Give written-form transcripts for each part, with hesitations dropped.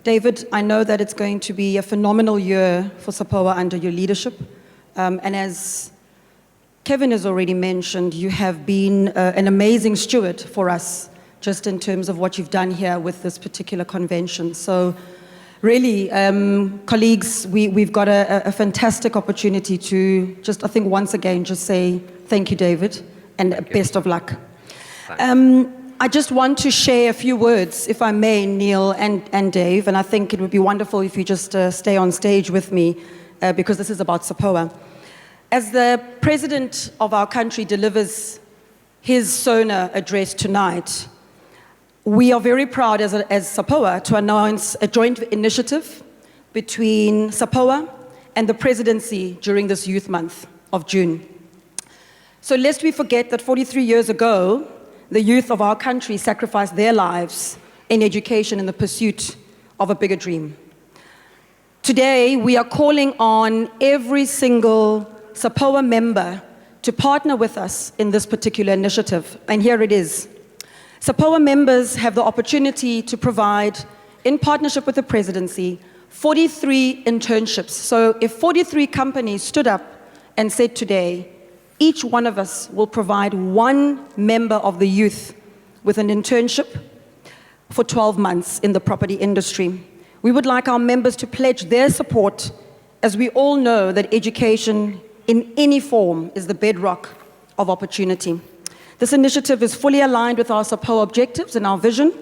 David, I know that it's going to be a phenomenal year for SAPOA under your leadership. And as Kevin has already mentioned, you have been an amazing steward for us, just in terms of what you've done here with this particular convention. So really, colleagues, we've got a fantastic opportunity to just, I think, once again, just say thank you, David, and best of luck. I just want to share a few words, if I may, Neil and Dave, and I think it would be wonderful if you just stay on stage with me, because this is about SAPOA. As the President of our country delivers his SONA address tonight, we are very proud as SAPOA to announce a joint initiative between SAPOA and the Presidency during this Youth Month of June. So lest we forget that 43 years ago, the youth of our country sacrificed their lives in education in the pursuit of a bigger dream. Today, we are calling on every single SAPOA member to partner with us in this particular initiative, and here it is. SAPOA members have the opportunity to provide, in partnership with the Presidency, 43 internships. So if 43 companies stood up and said today, each one of us will provide one member of the youth with an internship for 12 months in the property industry. We would like our members to pledge their support, as we all know that education in any form is the bedrock of opportunity. This initiative is fully aligned with our SAPOA objectives and our vision,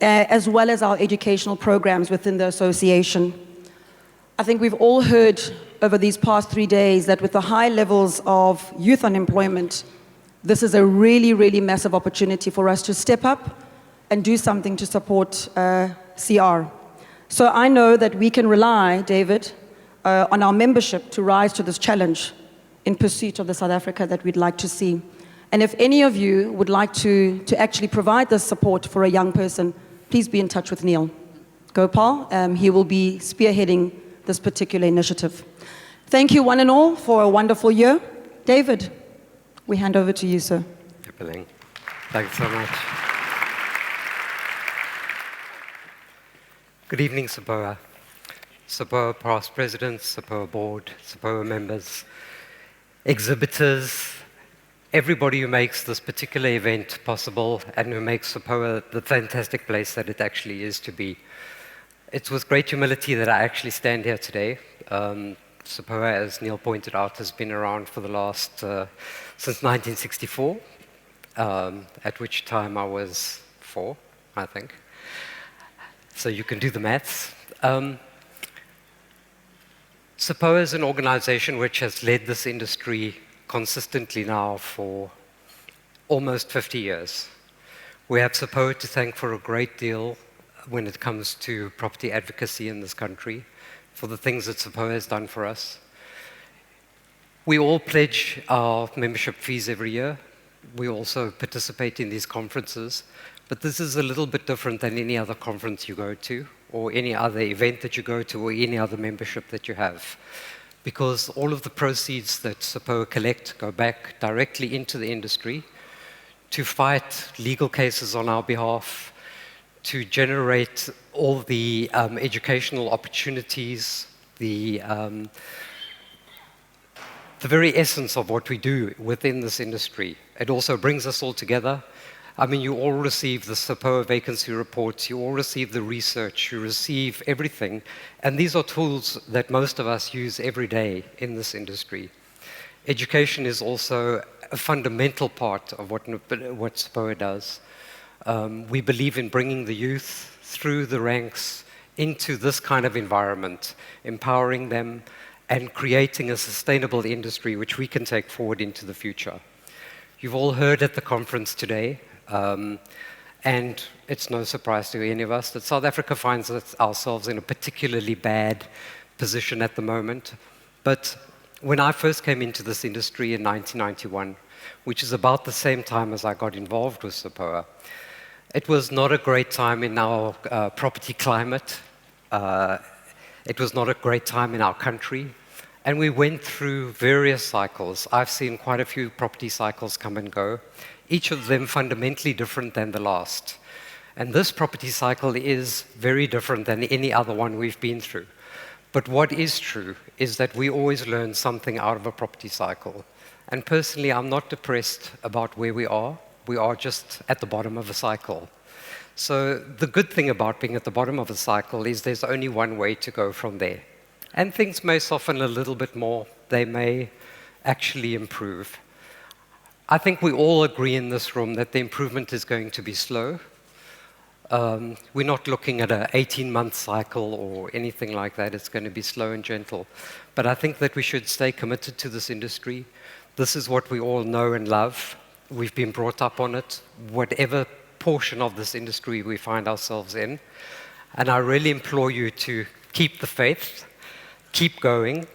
as well as our educational programs within the association. I think we've all heard over these past 3 days that with the high levels of youth unemployment, this is a really, really massive opportunity for us to step up and do something to support CR. So I know that we can rely, David, on our membership to rise to this challenge in pursuit of the South Africa that we'd like to see. And if any of you would like to actually provide this support for a young person, please be in touch with Neil Gopal. He will be spearheading this particular initiative. Thank you, one and all, for a wonderful year. David, we hand over to you, sir. Thanks so much. Good evening, SAPOA. SAPOA past presidents, SAPOA board, SAPOA members, exhibitors, everybody who makes this particular event possible and who makes SAPOA the fantastic place that it actually is to be. It's with great humility that I actually stand here today. SAPOA, as Neil pointed out, has been around for the last, since 1964, at which time I was 4, I think. So you can do the maths. SAPOA is an organization which has led this industry consistently now for almost 50 years. We have SAPOA to thank for a great deal when it comes to property advocacy in this country, for the things that SAPOA has done for us. We all pledge our membership fees every year. We also participate in these conferences, but this is a little bit different than any other conference you go to, or any other event that you go to, or any other membership that you have. Because all of the proceeds that SAPOA collect go back directly into the industry to fight legal cases on our behalf, to generate all the educational opportunities, the very essence of what we do within this industry. It also brings us all together. I mean, you all receive the SAPOA vacancy reports, you all receive the research, you receive everything. And these are tools that most of us use every day in this industry. Education is also a fundamental part of what SAPOA does. We believe in bringing the youth through the ranks into this kind of environment, empowering them and creating a sustainable industry which we can take forward into the future. You've all heard at the conference today, and it's no surprise to any of us that South Africa finds ourselves in a particularly bad position at the moment. But when I first came into this industry in 1991, which is about the same time as I got involved with SAPOA, it was not a great time in our property climate. It was not a great time in our country. And we went through various cycles. I've seen quite a few property cycles come and go, each of them fundamentally different than the last. And this property cycle is very different than any other one we've been through. But what is true is that we always learn something out of a property cycle. And personally, I'm not depressed about where we are. We are just at the bottom of a cycle. So the good thing about being at the bottom of a cycle is there's only one way to go from there. And things may soften a little bit more. They may actually improve. I think we all agree in this room that the improvement is going to be slow. We're not looking at an 18-month cycle or anything like that. It's going to be slow and gentle. But I think that we should stay committed to this industry. This is what we all know and love. We've been brought up on it, whatever portion of this industry we find ourselves in. And I really implore you to keep the faith, keep going,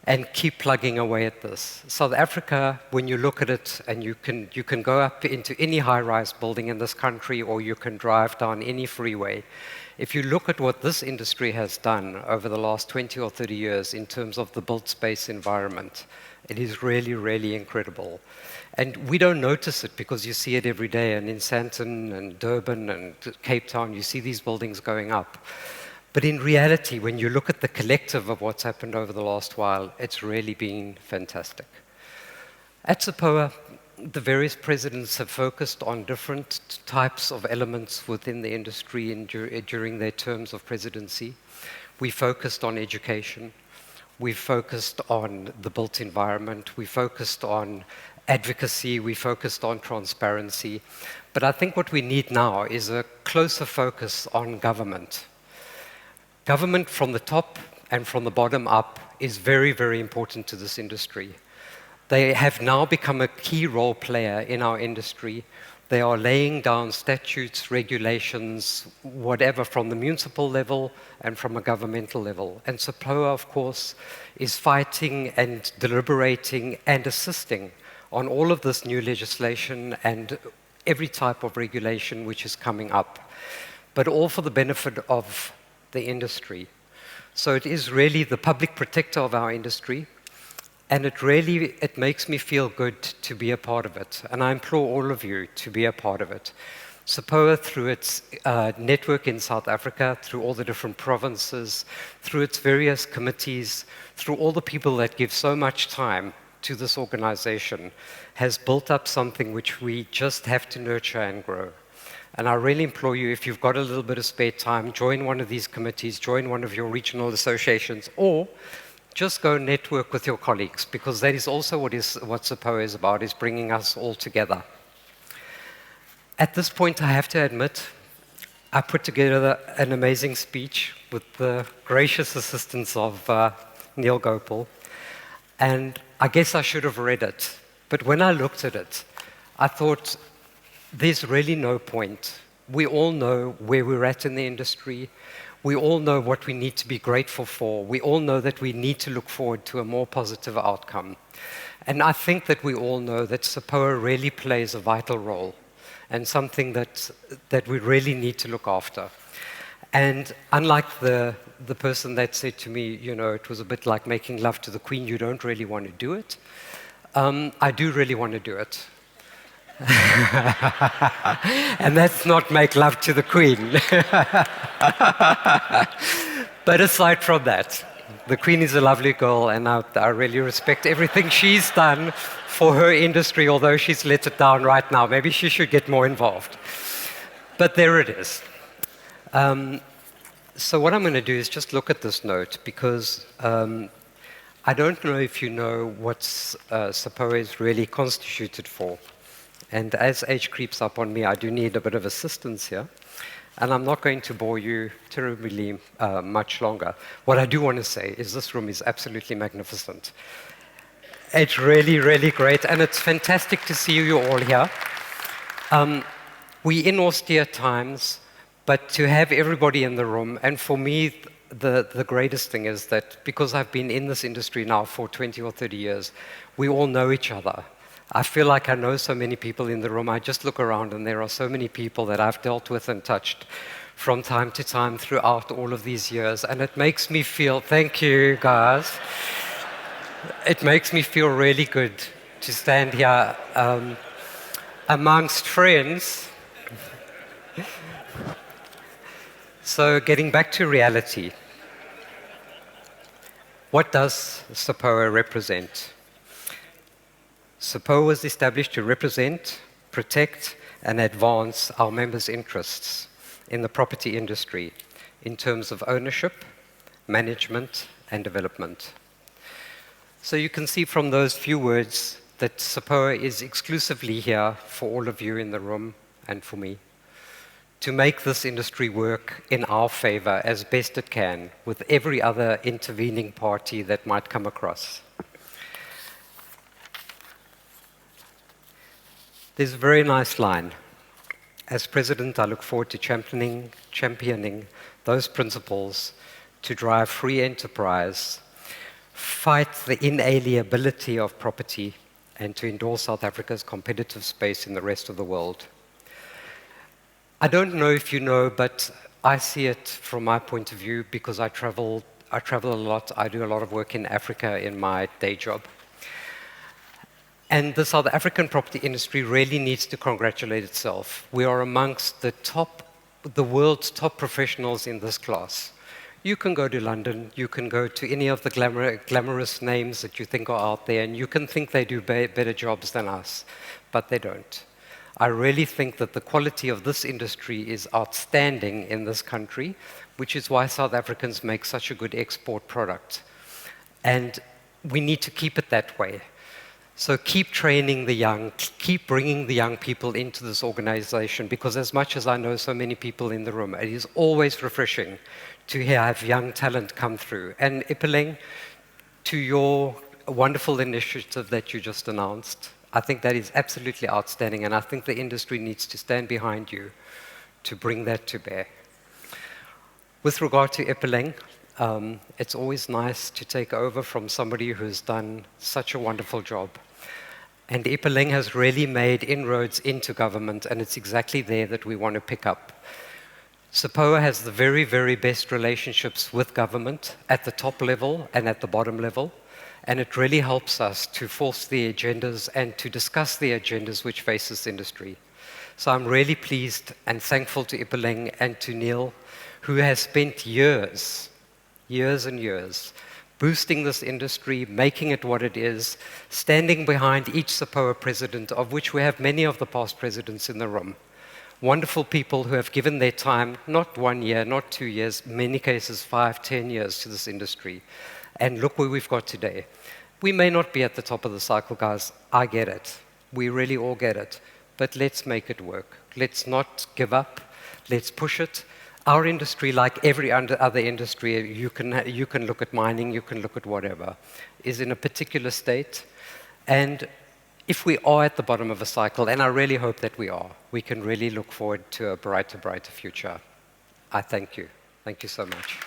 and keep plugging away at this. South Africa, when you look at it, and you can go up into any high-rise building in this country, or you can drive down any freeway. If you look at what this industry has done over the last 20 or 30 years in terms of the built space environment, it is really, really incredible. And we don't notice it because you see it every day, and in Sandton and Durban and Cape Town, you see these buildings going up. But in reality, when you look at the collective of what's happened over the last while, it's really been fantastic. At SAPOA, the various presidents have focused on different types of elements within the industry during their terms of presidency. We focused on education. We focused on the built environment. We focused on advocacy. We focused on transparency. But I think what we need now is a closer focus on government. Government from the top and from the bottom up is very, very important to this industry. They have now become a key role player in our industry. They are laying down statutes, regulations, whatever, from the municipal level and from a governmental level. And SAPOA, of course, is fighting and deliberating and assisting on all of this new legislation and every type of regulation which is coming up, but all for the benefit of the industry. So it is really the public protector of our industry, and it makes me feel good to be a part of it. And I implore all of you to be a part of it. SAPOA, through its network in South Africa, through all the different provinces, through its various committees, through all the people that give so much time to this organization, has built up something which we just have to nurture and grow. And I really implore you, if you've got a little bit of spare time, join one of these committees, join one of your regional associations, or just go network with your colleagues, because that is also what SAPOA is about, is bringing us all together. At this point, I have to admit, I put together an amazing speech with the gracious assistance of Neil Gopal, and I guess I should have read it. But when I looked at it, I thought, there's really no point. We all know where we're at in the industry. We all know what we need to be grateful for. We all know that we need to look forward to a more positive outcome. And I think that we all know that SAPOA really plays a vital role and something that we really need to look after. And unlike the person that said to me, you know, it was a bit like making love to the Queen, you don't really want to do it. I do really want to do it. And that's not make love to the Queen. But aside from that, the Queen is a lovely girl, and I really respect everything she's done for her industry, although she's let it down right now. Maybe she should get more involved. But there it is. So what I'm going to do is just look at this note, because I don't know if you know what SAPOA is really constituted for. And as age creeps up on me, I do need a bit of assistance here. And I'm not going to bore you terribly much longer. What I do want to say is this room is absolutely magnificent. It's really, really great. And it's fantastic to see you all here. We're in austere times, but to have everybody in the room, and for me, the greatest thing is that because I've been in this industry now for 20 or 30 years, we all know each other. I feel like I know so many people in the room. I just look around and there are so many people that I've dealt with and touched from time to time throughout all of these years. And it makes me feel, thank you guys, it makes me feel really good to stand here amongst friends So getting back to reality, what does SAPOA represent? SAPOA was established to represent, protect, and advance our members' interests in the property industry in terms of ownership, management, and development. So you can see from those few words that SAPOA is exclusively here for all of you in the room and for me to make this industry work in our favor as best it can with every other intervening party that might come across. There's a very nice line. As president, I look forward to championing those principles to drive free enterprise, fight the inalienability of property, and to endorse South Africa's competitive space in the rest of the world. I don't know if you know, but I see it from my point of view because I travel a lot. I do a lot of work in Africa in my day job. And the South African property industry really needs to congratulate itself. We are amongst the world's top professionals in this class. You can go to London, you can go to any of the glamorous names that you think are out there, and you can think they do better jobs than us, but they don't. I really think that the quality of this industry is outstanding in this country, which is why South Africans make such a good export product. And we need to keep it that way. So keep training the young, keep bringing the young people into this organization, because as much as I know so many people in the room, it is always refreshing to have young talent come through. And Ipeleng, to your wonderful initiative that you just announced, I think that is absolutely outstanding, and I think the industry needs to stand behind you to bring that to bear. With regard to Ipeleng, it's always nice to take over from somebody who's done such a wonderful job. And Ipeleng has really made inroads into government, and it's exactly there that we want to pick up. SAPOA has the very, very best relationships with government at the top level and at the bottom level. And it really helps us to force the agendas and to discuss the agendas which face this industry. So I'm really pleased and thankful to Ipeleng and to Neil, who has spent years and years, boosting this industry, making it what it is, standing behind each SAPOA president, of which we have many of the past presidents in the room. Wonderful people who have given their time, not 1 year, not 2 years, many cases 5, 10 years to this industry. And look where we've got today. We may not be at the top of the cycle, guys. I get it. We really all get it. But let's make it work. Let's not give up. Let's push it. Our industry, like every other industry, you can look at mining, you can look at whatever, is in a particular state. And if we are at the bottom of a cycle, and I really hope that we are, we can really look forward to a brighter future. I thank you. Thank you so much.